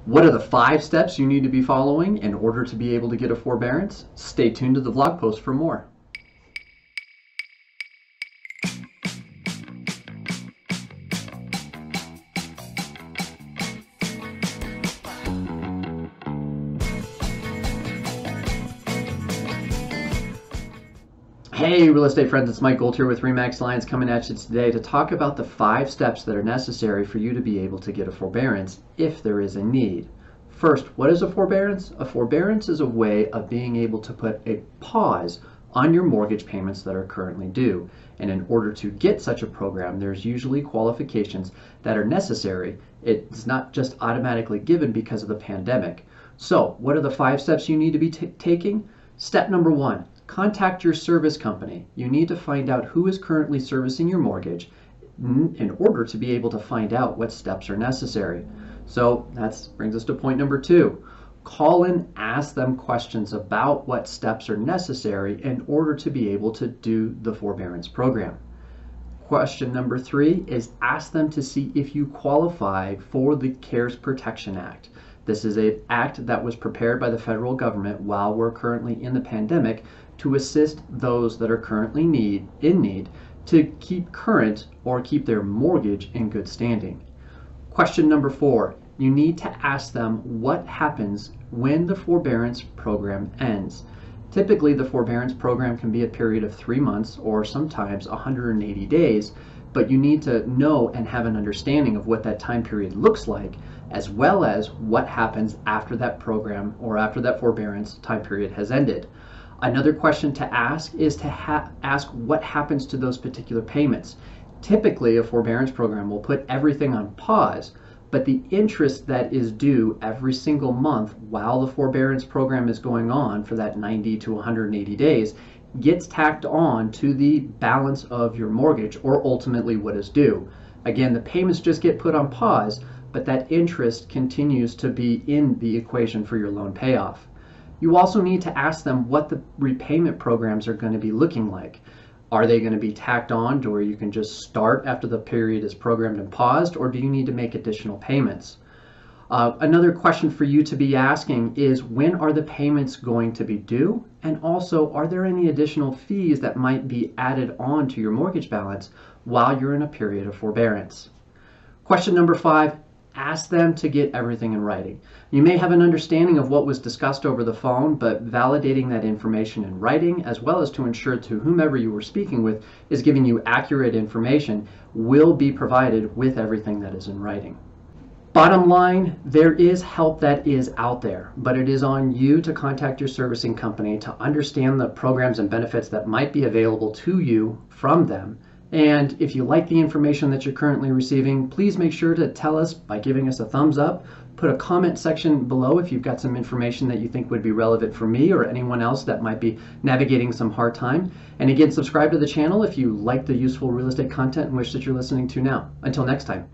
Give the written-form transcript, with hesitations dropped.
What are the 5 steps you need to be following in order to be able to get a forbearance? Stay tuned to the blog post for more. Hey real estate friends, it's Mike Gold here with RE/MAX Alliance coming at you today to talk about the 5 steps that are necessary for you to be able to get a forbearance if there is a need. First, what is a forbearance? A forbearance is a way of being able to put a pause on your mortgage payments that are currently due. And in order to get such a program, there's usually qualifications that are necessary. It's not just automatically given because of the pandemic. So, what are the 5 steps you need to be taking? Step number 1. Contact your service company. You need to find out who is currently servicing your mortgage in order to be able to find out what steps are necessary. So that brings us to point number 2. Call and ask them questions about what steps are necessary in order to be able to do the forbearance program. Question number 3 is ask them to see if you qualify for the CARES Protection Act. This is an act that was prepared by the federal government while we're currently in the pandemic to assist those that are currently in need to keep current or keep their mortgage in good standing. Question number 4, you need to ask them what happens when the forbearance program ends. Typically, the forbearance program can be a period of 3 months or sometimes 180 days, but you need to know and have an understanding of what that time period looks like, as well as what happens after that program or after that forbearance time period has ended. Another question to ask is to ask what happens to those particular payments. Typically, a forbearance program will put everything on pause, but the interest that is due every single month while the forbearance program is going on for that 90 to 180 days gets tacked on to the balance of your mortgage, or ultimately what is due. Again, the payments just get put on pause, but that interest continues to be in the equation for your loan payoff. You also need to ask them what the repayment programs are going to be looking like. Are they going to be tacked on to where you can just start after the period is programmed and paused, or do you need to make additional payments? Another question for you to be asking is, when are the payments going to be due? And also, are there any additional fees that might be added on to your mortgage balance while you're in a period of forbearance? Question number 5, ask them to get everything in writing. You may have an understanding of what was discussed over the phone, but validating that information in writing, as well as to ensure to whomever you were speaking with is giving you accurate information, will be provided with everything that is in writing. Bottom line, there is help that is out there, but it is on you to contact your servicing company to understand the programs and benefits that might be available to you from them. And if you like the information that you're currently receiving, please make sure to tell us by giving us a thumbs up. Put a comment section below if you've got some information that you think would be relevant for me or anyone else that might be navigating some hard time. And again, subscribe to the channel if you like the useful real estate content in which that you're listening to now. Until next time.